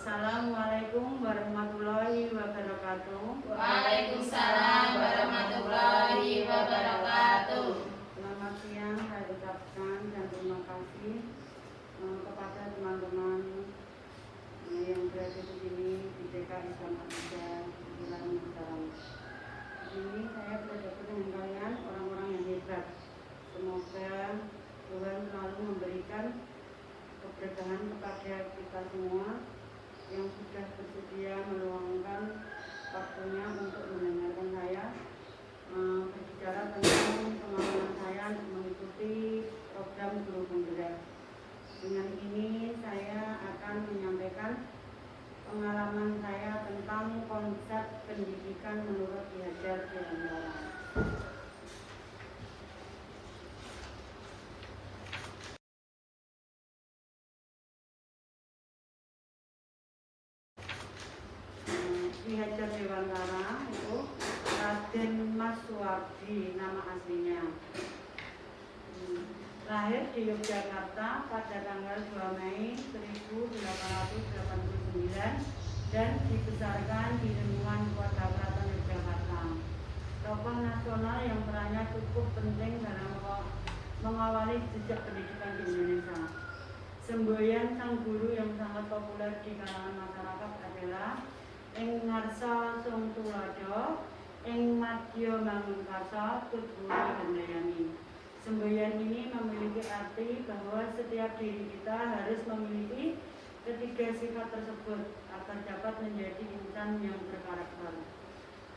Assalamualaikum warahmatullahi wabarakatuh. Waalaikumsalam warahmatullahi wabarakatuh. Selamat siang, saya ucapkan dan terima kasih kepada teman-teman yang berada di sini di TK Islam Anugerah Bulan Muharram. Ini saya berjumpa dengan kalian, orang-orang yang hebat. Semoga Tuhan selalu memberikan keberkahan kepada kita semua yang sudah bersedia meluangkan waktunya untuk mendengarkan saya berbicara tentang pengalaman saya mengikuti program Guru Penggerak. Dengan ini saya akan menyampaikan pengalaman saya tentang konsep pendidikan menurut Ki Hajar Dewantara. Ki Hajar Dewantara itu Raden Mas Suwardi nama aslinya. Lahir di Yogyakarta pada tanggal 2 Mei 1889 dan dibesarkan di lingkungan Kota Keraton Yogyakarta. Tokoh nasional yang perannya cukup penting dalam mengawali jejak pendidikan di Indonesia. Semboyan sang guru yang sangat populer di kalangan masyarakat adalah ing ngarsa sung tuladha, ing madya mangunkarsa tutburi handayani. Semboyan ini memiliki arti bahwa setiap diri kita harus memiliki ketiga sifat tersebut agar dapat menjadi insan yang berkarakter.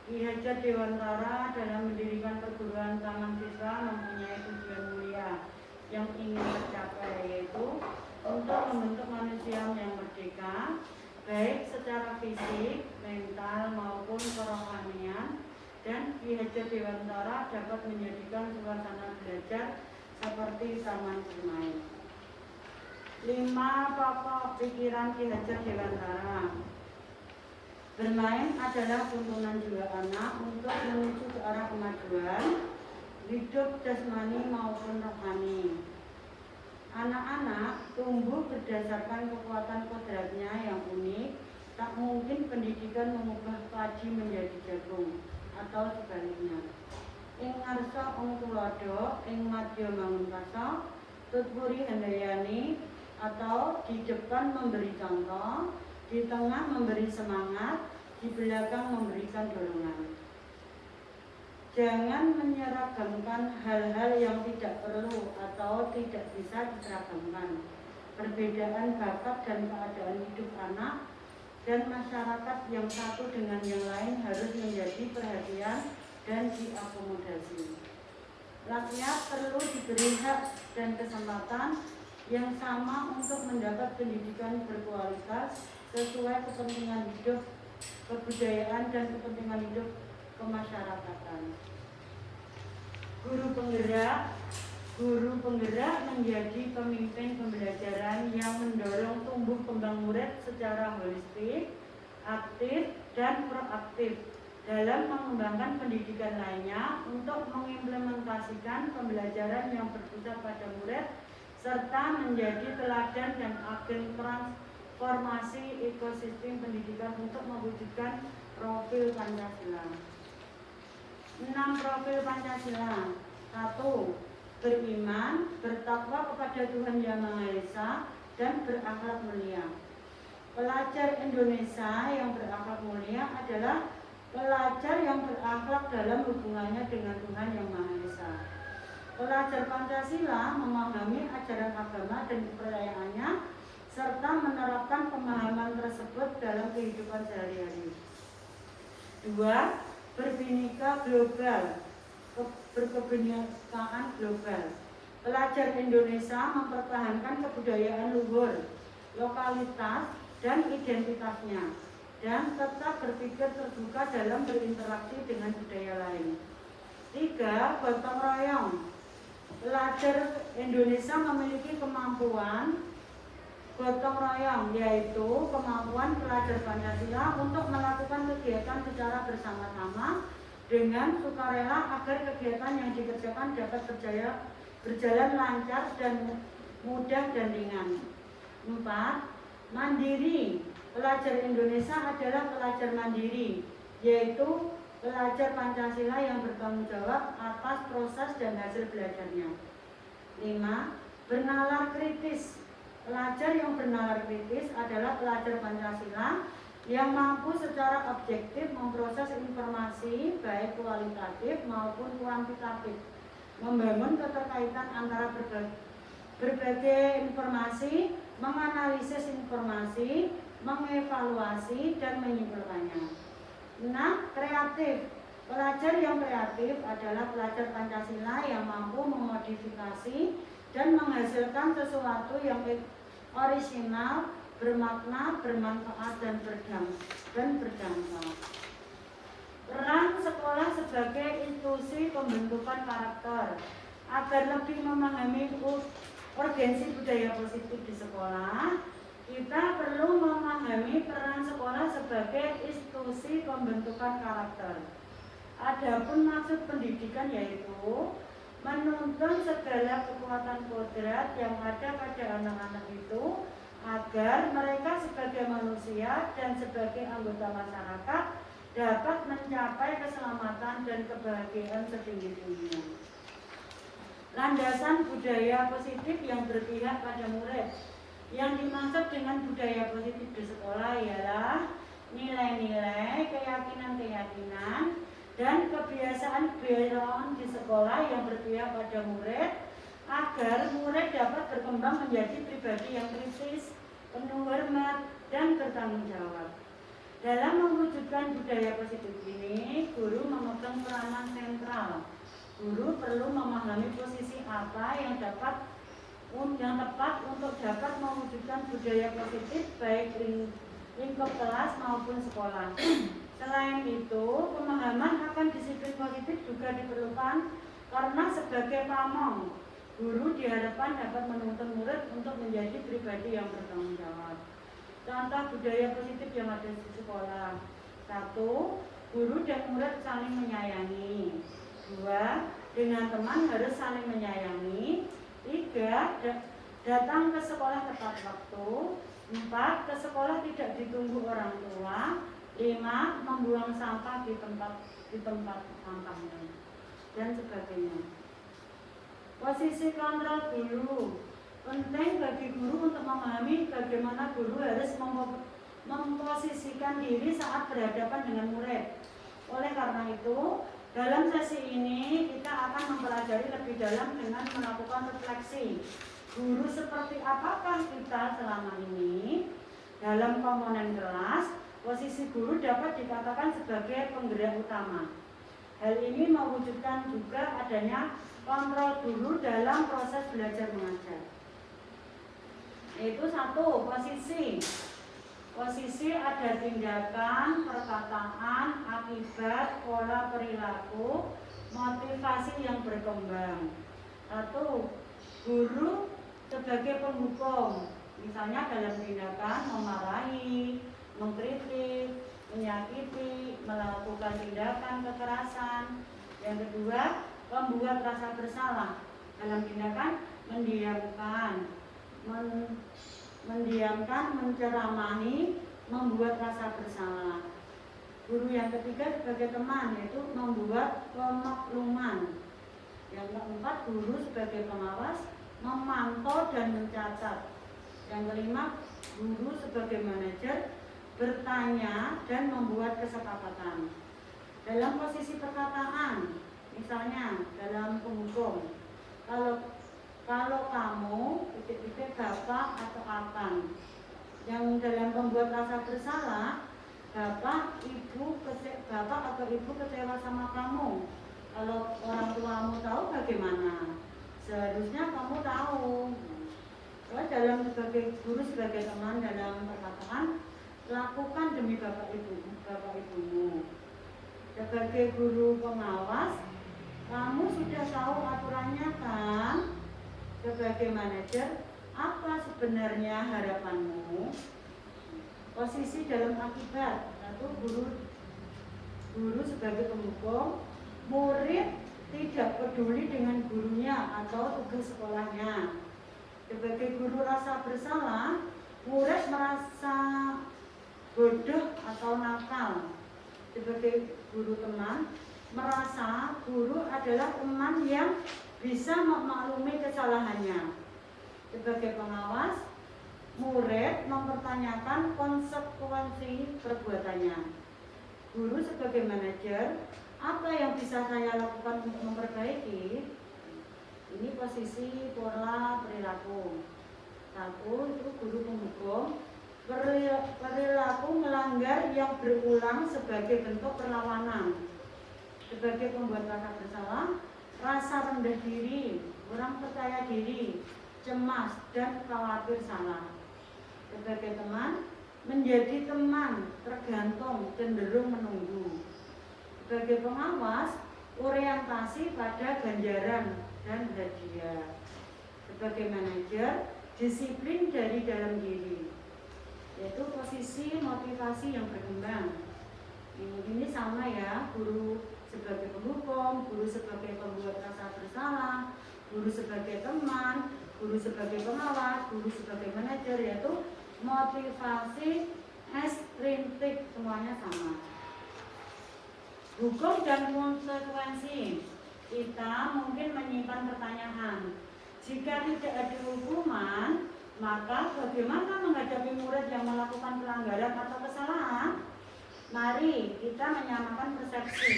Ki Hajar Dewantara dalam mendirikan perguruan taman siswa mempunyai tujuan mulia yang ingin tercapai, yaitu untuk membentuk manusia yang merdeka, baik secara fisik, mental maupun kerohanian, dan Ki Hajar Dewantara dapat menjadikan suasana belajar seperti taman bermain. 5 pokok pikiran Ki Hajar Dewantara. Bermain adalah tuntunan jiwa anak untuk menuju ke arah kemajuan hidup jasmani maupun rohani. Anak-anak tumbuh berdasarkan kekuatan kodratnya yang unik. Tak mungkin pendidikan mengubah padi menjadi jagung atau sebaliknya. Ing ngarsa ing tuladha, ing madya mangunkarsa, tutburi handayani, atau di depan memberi contoh, di tengah memberi semangat, di belakang memberikan dorongan. Jangan menyeragamkan hal-hal yang tidak perlu atau tidak bisa diseragamkan. Perbedaan bakat dan keadaan hidup anak dan masyarakat yang satu dengan yang lain harus menjadi perhatian dan diakomodasi. Rakyat perlu diberi hak dan kesempatan yang sama untuk mendapat pendidikan berkualitas sesuai kepentingan hidup, kebudayaan, dan kepentingan hidup kemasyarakatan. Guru penggerak menjadi pemimpin pembelajaran yang mendorong tumbuh kembang murid secara holistik, aktif, dan proaktif dalam mengembangkan pendidikan lainnya untuk mengimplementasikan pembelajaran yang berpusat pada murid serta menjadi teladan dan agen transformasi ekosistem pendidikan untuk mewujudkan profil Pancasila. 6 profil Pancasila. 1. Beriman, bertakwa kepada Tuhan Yang Maha Esa, dan berakhlak mulia. Pelajar Indonesia yang berakhlak mulia adalah pelajar yang berakhlak dalam hubungannya dengan Tuhan Yang Maha Esa. Pelajar Pancasila memahami ajaran agama dan kepercayaannya serta menerapkan pemahaman tersebut dalam kehidupan sehari-hari. 2. Berbhinneka global, berkebinekaan global. Pelajar Indonesia mempertahankan kebudayaan luhur, lokalitas, dan identitasnya, dan tetap berpikir terbuka dalam berinteraksi dengan budaya lain. 3. Gotong royong. Pelajar Indonesia memiliki kemampuan gotong royong, yaitu kemampuan pelajar Pancasila untuk melakukan kegiatan secara bersama-sama dengan sukarela agar kegiatan yang dikerjakan dapat berjalan lancar dan mudah dan ringan. 4. Mandiri. Pelajar Indonesia adalah pelajar mandiri, yaitu pelajar Pancasila yang bertanggung jawab atas proses dan hasil belajarnya. 5. Bernalar kritis. Pelajar yang bernalar kritis adalah pelajar Pancasila yang mampu secara objektif memproses informasi baik kualitatif maupun kuantitatif, membangun keterkaitan antara berbagai informasi, menganalisis informasi, mengevaluasi dan menyimpulkannya. 6. Kreatif. Pelajar yang kreatif adalah pelajar Pancasila yang mampu memodifikasi dan menghasilkan sesuatu yang orisinal, bermakna, bermanfaat dan berdampak. Peran sekolah sebagai institusi pembentukan karakter. Agar lebih memahami urgensi budaya positif di sekolah, kita perlu memahami peran sekolah sebagai institusi pembentukan karakter. Adapun maksud pendidikan yaitu menuntun segala kekuatan kodrat yang ada pada anak-anak itu agar mereka sebagai manusia dan sebagai anggota masyarakat dapat mencapai keselamatan dan kebahagiaan setinggi-tingginya. Landasan budaya positif yang berpihak pada murid. Yang dimaksud dengan budaya positif di sekolah ialah nilai-nilai, keyakinan-keyakinan, dan kebiasaan-kebiasaan di sekolah yang berpihak pada murid agar murid dapat berkembang menjadi pribadi yang kritis, penuh hormat, dan bertanggung jawab. Dalam mewujudkan budaya positif ini, guru memegang peranan sentral. Guru perlu memahami posisi apa yang tepat untuk dapat mewujudkan budaya positif baik lingkup kelas maupun sekolah. Selain itu, pemahaman akan disiplin positif juga diperlukan karena sebagai pamong, guru diharapkan dapat menuntun murid untuk menjadi pribadi yang bertanggung jawab. Contoh budaya positif yang ada di sekolah. 1. Guru dan murid saling menyayangi. 2. Dengan teman harus saling menyayangi. 3. Datang ke sekolah tepat waktu. 4. Ke sekolah tidak ditunggu orang tua. 5. Membuang sampah di tempat sampahnya dan sebagainya. Posisi kontrol guru. Penting bagi guru untuk memahami bagaimana guru harus memposisikan diri saat berhadapan dengan murid. Oleh karena itu, dalam sesi ini kita akan mempelajari lebih dalam dengan melakukan refleksi. Guru seperti apakah kita selama ini? Dalam komponen kelas, posisi guru dapat dikatakan sebagai penggerak utama. Hal ini mewujudkan juga adanya kontrol guru dalam proses belajar mengajar. Yaitu 1. Posisi ada tindakan, perkataan, akibat, pola perilaku, motivasi yang berkembang. 1. Guru sebagai penghukum, misalnya dalam tindakan memarahi, mengkritik, menyakiti, melakukan tindakan kekerasan. Yang kedua, membuat rasa bersalah dalam tindakan mendiamkan, menceramahi, membuat rasa bersalah. Guru yang ketiga sebagai teman, yaitu membuat pemakluman. Yang keempat, guru sebagai pengawas, memantau dan mencatat. Yang kelima, guru sebagai manajer, bertanya dan membuat kesepakatan. Dalam posisi perkataan, misalnya dalam penghukum, kalau kamu bapak atau akan. Yang dalam membuat rasa bersalah, bapak atau ibu kecewa sama kamu. Kalau orang tuamu tahu bagaimana? Seharusnya kamu tahu. Kalau dalam sebagai guru, sebagai teman, dalam perkataan, lakukan demi bapak ibumu. Sebagai guru pengawas, kamu sudah tahu aturannya kan? Sebagai manajer, apa sebenarnya harapanmu? Posisi dalam akibat, satu, guru sebagai penghukum, murid tidak peduli dengan gurunya atau tugas sekolahnya. Sebagai guru rasa bersalah, murid merasa atau nakal. Sebagai guru teman, merasa guru adalah teman yang bisa memaklumi kesalahannya. Sebagai pengawas, murid mempertanyakan konsekuensi perbuatannya. Guru sebagai manajer, apa yang bisa saya lakukan untuk memperbaiki? Ini posisi pola perilaku. Satu, itu guru penghukum. Perilaku melanggar yang berulang sebagai bentuk perlawanan. Sebagai pembuat rasa bersalah, rasa rendah diri, kurang percaya diri, cemas, dan khawatir salah. Sebagai teman, menjadi teman, tergantung, cenderung menunggu. Sebagai pengawas, orientasi pada ganjaran dan hadiah. Sebagai manajer, disiplin dari dalam diri, yaitu posisi motivasi yang berkembang. Ini sama ya, guru sebagai penghukum, guru sebagai pembuat rasa bersalah, guru sebagai teman, guru sebagai pengawas, guru sebagai manajer, yaitu motivasi ekstrintik, semuanya sama. Hukum dan konsekuensi. Kita mungkin menyimpan pertanyaan, jika tidak ada hukuman, maka bagaimana menghadapi murid yang melakukan pelanggaran atau kesalahan? Mari kita menyamakan persepsi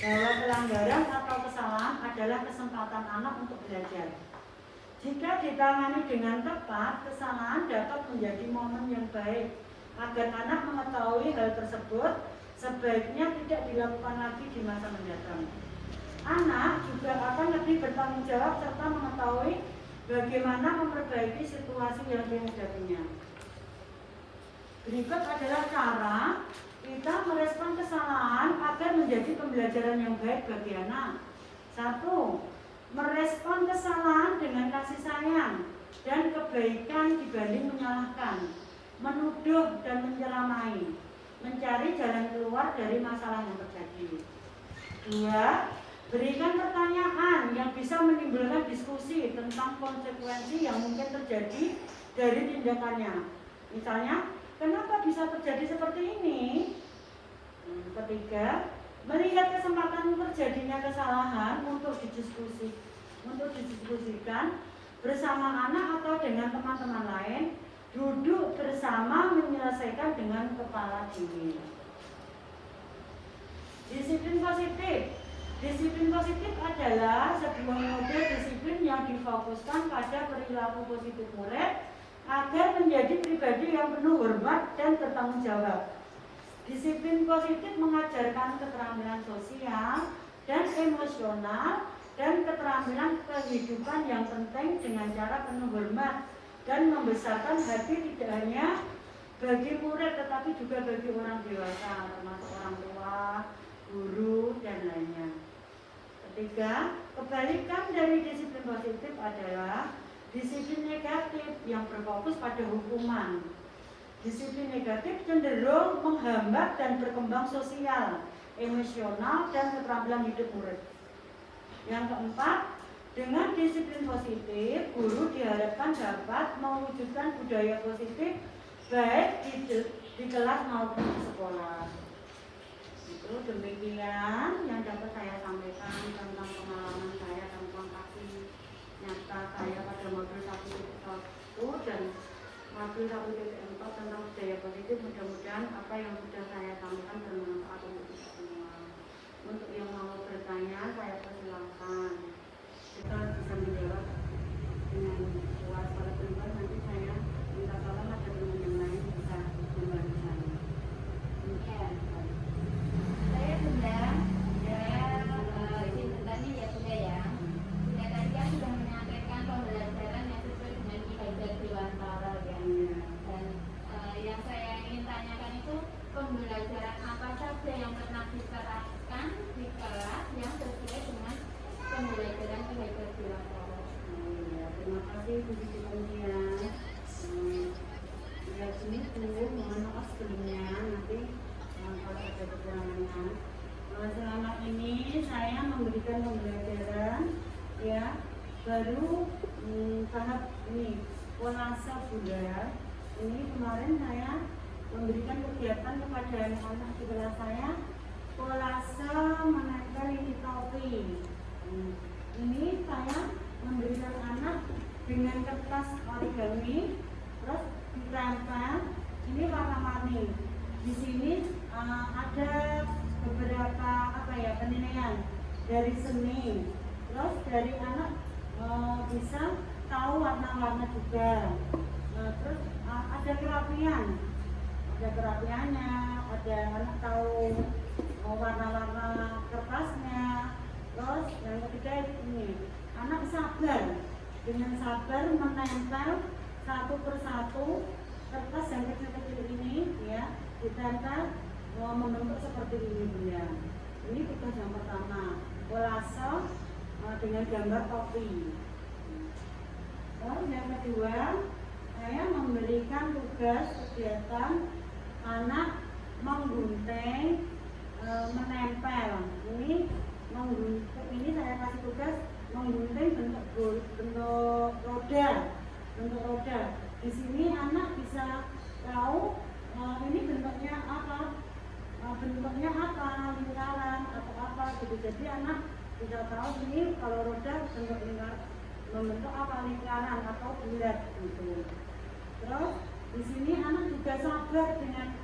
bahwa pelanggaran atau kesalahan adalah kesempatan anak untuk belajar. Jika ditangani dengan tepat, kesalahan dapat menjadi momen yang baik agar anak mengetahui hal tersebut sebaiknya tidak dilakukan lagi di masa mendatang. Anak juga akan lebih bertanggung jawab serta mengetahui bagaimana memperbaiki situasi yang dihadapinya. Berikut adalah cara kita merespon kesalahan agar menjadi pembelajaran yang baik bagi anak. 1. Merespon kesalahan dengan kasih sayang dan kebaikan dibanding menyalahkan, menuduh dan menceramai, mencari jalan keluar dari masalah yang terjadi. 2. Berikan pertanyaan yang bisa menimbulkan diskusi tentang konsekuensi yang mungkin terjadi dari tindakannya. Misalnya, kenapa bisa terjadi seperti ini? 3. Melihat kesempatan terjadinya kesalahan untuk didiskusikan bersama anak atau dengan teman-teman lain, duduk bersama menyelesaikan dengan kepala dingin. Disiplin positif. Disiplin positif adalah sebuah model disiplin yang difokuskan pada perilaku positif murid agar menjadi pribadi yang penuh hormat dan bertanggung jawab. Disiplin positif mengajarkan keterampilan sosial dan emosional dan keterampilan kehidupan yang penting dengan cara penuh hormat dan membesarkan hati tidak hanya bagi murid tetapi juga bagi orang dewasa, termasuk orang tua, guru, dan lainnya. 3. Kebalikan dari disiplin positif adalah disiplin negatif yang berfokus pada hukuman. Disiplin negatif cenderung menghambat dan berkembang sosial, emosional, dan keterampilan hidup murid. Yang keempat, dengan disiplin positif, guru diharapkan dapat mewujudkan budaya positif baik di kelas maupun di sekolah. Itu demikian yang dapat saya sampaikan tentang pengalaman saya tentang aksi nyata saya pada modul 1.1 dan modul 1.4 tentang budaya positif. Mudah-mudahan apa yang sudah saya sampaikan bermanfaat untuk kita semua. Untuk yang mau bertanya, saya persilahkan. Kita bisa menjawab dengan puas. Pada perempuan nanti saya minta tolong ada teman yang lain bisa membantu saya. Ya. Saya Bunda, izin bertanya ya Bunda ya. Bunda tadi kan sudah menyampaikan pembelajaran yang sesuai dengan ibadah Dewantara ya. Dan yang saya ingin tanyakan itu pembelajaran apa saja yang pernah diterapkan di kelas yang sesuai dengan pembelajaran ibadah Dewantara. Terima kasih Bu Siti Mulia. Ya sini tuh mohon maaf sebelumnya nanti kalau ada kekurangan. Selama ini saya memberikan pembelajaran ya baru tahap ini kolase Bunda. Ini kemarin saya memberikan kegiatan kegiatan kepada anak-anak di kelas saya, kolase menempel ini topi. Ini saya memberikan anak dengan kertas origami, terus ditempel. Ini warna-warni. Di sini ada beberapa penilaian dari seni. Terus dari anak bisa tahu warna-warna juga. Terus ada kerapian. Ada kerapiannya, ada anak tahu warna-warna kertasnya. Terus yang ketiga ini, anak sabar, dengan sabar menempel satu persatu kertas yang kecil-kecil ini, ya, ditempel membentuk seperti ini, Bunda. Ini tugas yang pertama, kolase dengan gambar topi. Terus yang kedua, saya memberikan tugas kegiatan anak menggunting, menempel. Ini saya kasih tugas menggunting bentuk roda. Di sini anak bisa tahu ini bentuknya apa, lingkaran atau apa gitu. Jadi anak bisa tahu ini kalau roda bentuk lingkaran, membentuk apa, lingkaran atau bulat gitu. Terus di sini anak juga sabar dengan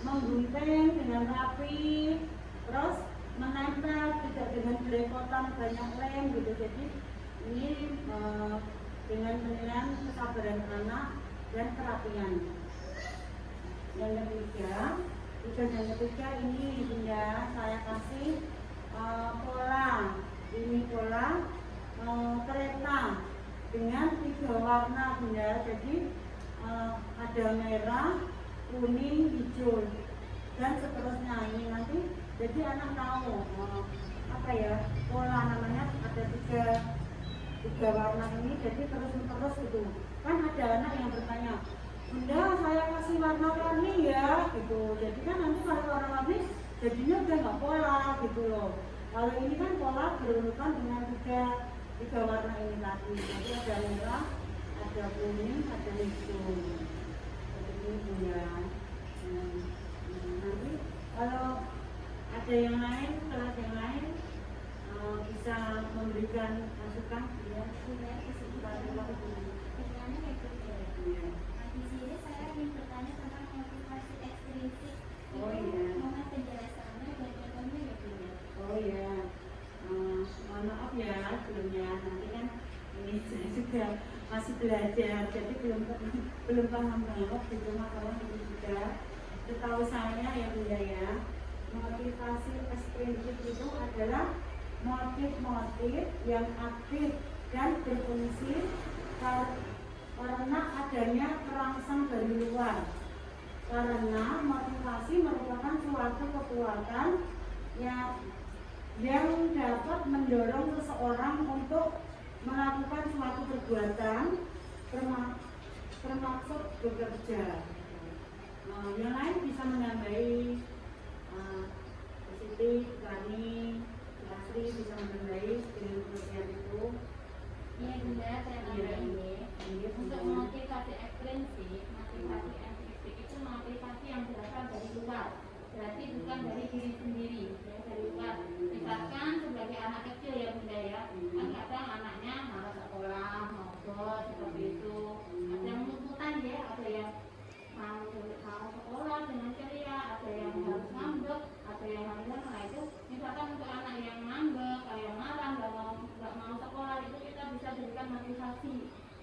menggunting dengan rapi, terus menempel tidak dengan belepotan banyak lem gitu. Jadi ini dengan penilaian kesabaran anak dan kerapian. Yang ketiga, tugas yang ketiga ini Bunda, saya kasih pola. Ini pola kereta dengan 3 warna, Bunda. Jadi ada merah, kuning, hijau dan seterusnya. Ini nanti jadi anak tahu pola namanya ada tiga warna ini. Jadi terus itu kan ada anak yang bertanya, Bunda saya kasih warna-warni ya gitu. Jadi kan nanti kalau warna-warni jadinya udah nggak pola gitu loh. Kalau ini kan pola berurutan dengan tiga warna ini tadi. Jadi ada merah, ada kuning, ada hijau. Seperti ini ya. Nanti kalau ada yang lain, kelas yang lain bisa memberikan masukan ya. Di sini saya ingin bertanya tentang motivasi ekstrinsik. Oh iya. Mohon penjelasannya dan contohnya ya Bu ya. Oh iya. Mohon maaf ya sebelumnya, nanti kan ini saya juga masih belajar, jadi belum paham banget di rumah kalau itu juga. Setahu saya ya Bunda ya, motivasi ekstrinsik itu adalah motif-motif yang aktif dan berfungsi karena adanya perangsang dari luar. Karena motivasi merupakan suatu kekuatan yang dapat mendorong seseorang untuk melakukan suatu perbuatan termaksud bekerja. Yang lain bisa menambahi positif, berani, asli bisa menambahi dengan pengertian itu. Iya Bunda, saya tambahin ya. Untuk motivasi ekstrinsik, itu motivasi yang berasal dari luar. Berarti bukan dari diri sendiri, ya, dari luar. Misalkan sebagai anak kecil ya Bunda ya, kan kadang anaknya malas sekolah, mogok seperti itu. Ada yang tuntutan ya, ada yang mau sekolah dengan ceria, ada yang harus ngambek, ada yang harus itu. Misalkan untuk anak yang ngambek, yang marah, nggak mau sekolah, itu kita bisa berikan motivasi.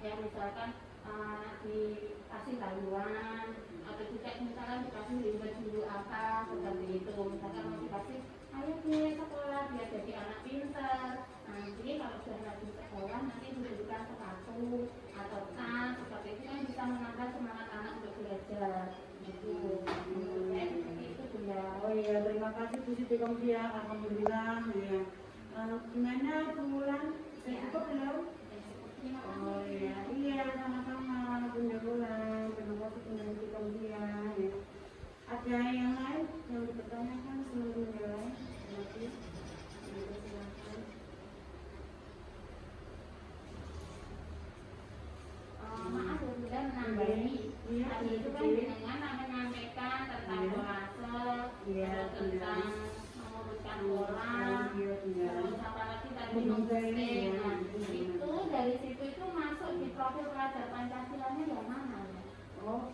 Ya misalkan dikasih haluan atau juga misalkan dikasih limbat dulu apa seperti itu. Misalkan motivasi, ayo deh sekolah biar jadi anak pintar. Nanti kalau sudah rajin sekolah nanti diberikan sepatu atau tas seperti itu kan bisa menambah semangat anak untuk belajar. Gitu. Seperti itu Bunda. Oh iya, terima kasih Bu Siti Komsia, alhamdulillah ya. Gimana bulan? Cukup belum? Oh iya, sama-sama Bunda Bulan. Terima kasih Bunda Siti Komsia ya. Ada yang lain yang dipertanyakan sebelum Bunda? Terima kasih. Silakan. Maaf ya Bunda menambahi. Tadi itu kan dengan menyampaikan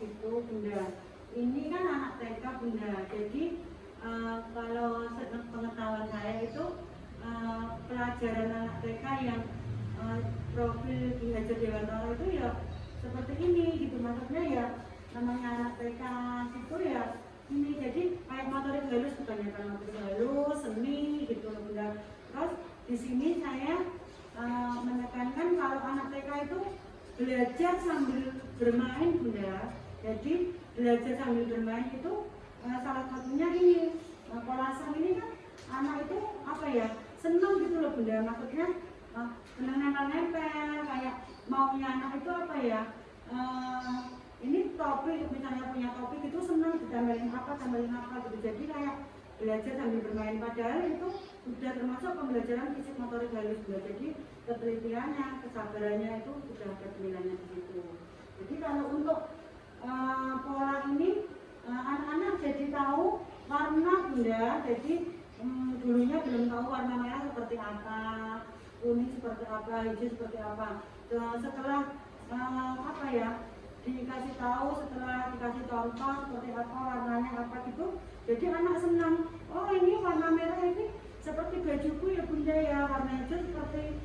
gitu Bunda. Ini kan anak TK Bunda, jadi kalau pengetahuan saya itu pelajaran anak TK yang profil Ki Hajar Dewantara itu ya seperti ini gitu, maksudnya ya namanya anak TK itu ya ini, jadi kayak motorik halus, kebanyakan motorik halus, seni gitu loh Bunda. Terus di sini saya menekankan kalau anak TK itu belajar sambil bermain Bunda. Jadi belajar sambil bermain itu salah satunya ini polasang ini kan anak itu apa ya, senang gitu loh Bunda, maksudnya senang nempel-nempel, kayak maunya anak itu apa ya, ini topik, misalnya punya topik itu senang ditambelin apa gitu, jadi kayak belajar sambil bermain, padahal itu sudah termasuk pembelajaran fisik motorik halus Bunda. Jadi ketelitiannya, kesabarannya itu sudah ada penilaiannya di situ. Jadi kalau untuk pola ini anak-anak jadi tahu warna Bunda, jadi dulunya belum tahu warna merah seperti apa, kuning seperti apa, hijau seperti apa. Setelah apa ya, dikasih tahu, setelah dikasih contoh seperti apa warnanya apa gitu, jadi anak senang. Oh ini warna merah ini seperti bajuku ya Bunda ya, warna hijau seperti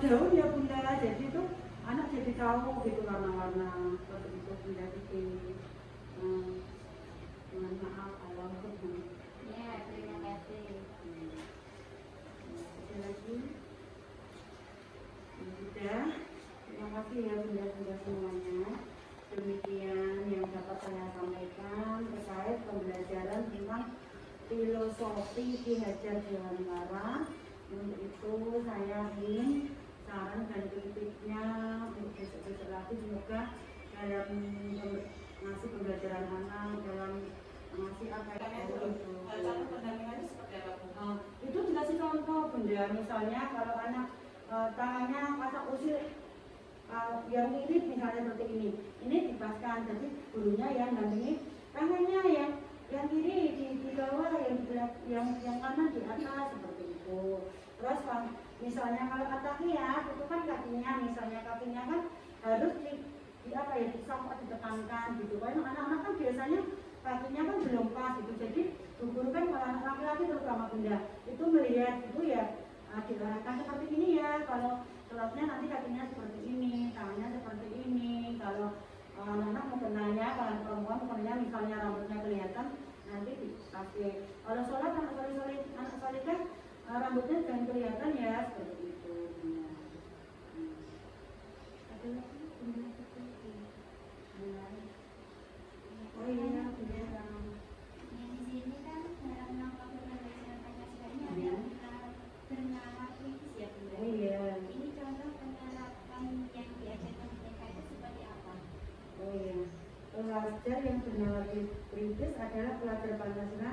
daun ya Bunda. Jadi itu anak jadi tahu gitu warna-warna seperti itu Bunda. Mohon maaf kalau Ya, terima kasih. ada lagi. Sudah, terima kasih ya Bunda semuanya. Demikian yang dapat saya sampaikan terkait pembelajaran tentang filosofi Ki Hajar Dewantara. Untuk itu saya ingin saran dan kritiknya untuk besok-besok lagi, semoga dalam ngasih pembelajaran anak, dalam ngasih apa itu pendampingannya seperti apa Bu? itu dikasih contoh Bunda. Misalnya kalau anak tangannya pasak usil yang ini misalnya seperti ini dipaskan, jadi gurunya yang dampingi tangannya yang kiri di bawah, yang kanan di atas seperti itu. Terus misalnya kalau kaki itu kan kakinya, misalnya kakinya kan harus di apa ya, disangkut, ditekankan gitu. Karena anak-anak kan biasanya kakinya kan belum pas gitu, jadi guru kan kalau anak laki-laki terutama Bunda itu melihat itu ya diarahkan seperti ini ya, kalau kelasnya nanti kakinya seperti ini, tangannya seperti ini. Kalau anak-anak mau kenanya, kalau perempuan mau kenanya misalnya rambutnya kelihatan, nanti dikasih. Kalau sholat anak soleh kan rambutnya jangan kelihatan ya, seperti itu. Ada lagi? Oh iya, Bunda. Yang di sini kan dalam rangka pembelajaran Pancasila ini ada bernama kritis ya Bunda. Oh iya. Ini contoh penerapan yang diajarkan mereka itu seperti apa? Oh iya. Pelajar yang bernama kritis adalah pelajar Pancasila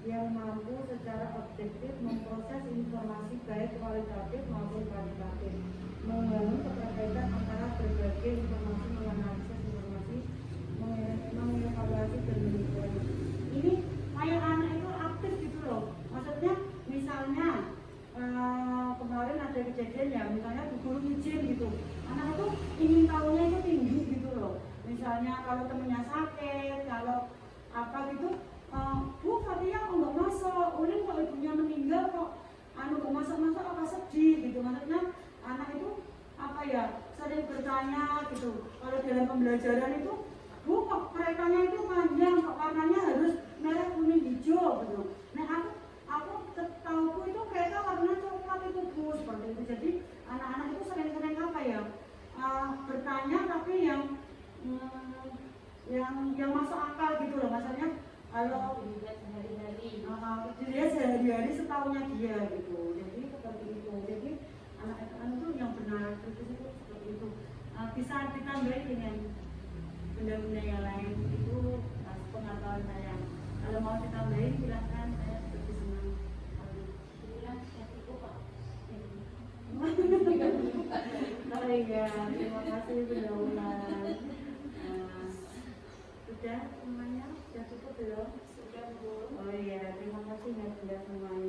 yang mampu secara objektif memproses informasi baik kualitatif maupun kuantitatif, membangun keterkaitan antara berbagai informasi, menganalisis informasi, mengevaluasi dan menilai. Ini kayak anak itu aktif gitu loh. Maksudnya misalnya kemarin ada kejadian ya, misalnya guru izin gitu, anak itu ingin tahunya itu tinggi gitu loh. Misalnya kalau temennya sakit, kalau apa gitu, Bu Fatia kok nggak masuk, Ulin kok ibunya meninggal kok nggak masak apa sedih gitu. Maksudnya anak itu apa ya, sering bertanya gitu. Kalau dalam pembelajaran itu, Bu kok keretanya itu panjang, kok warnanya harus merah kuning hijau gitu. Nah aku tahuku itu kereta warna coklat itu Bu, seperti itu. Jadi anak-anak itu sering-sering apa ya, bertanya tapi yang masuk akal gitu loh. Maksudnya kalau Dilihat sehari-hari. dilihat sehari-hari setahunnya dia gitu. Jadi seperti itu. Jadi anak-anak itu yang benar itu seperti itu. Bisa ditambahin dengan benda-benda yang lain itu pengetahuan saya. Kalau mau ditambahin silahkan, saya lebih senang. Bilang hatiku kok. Oh iya, terima kasih sudah ulang. Sudah semuanya? Sudah cukup belum? Sudah Bu. Oh iya, terima kasih ya sudah semuanya.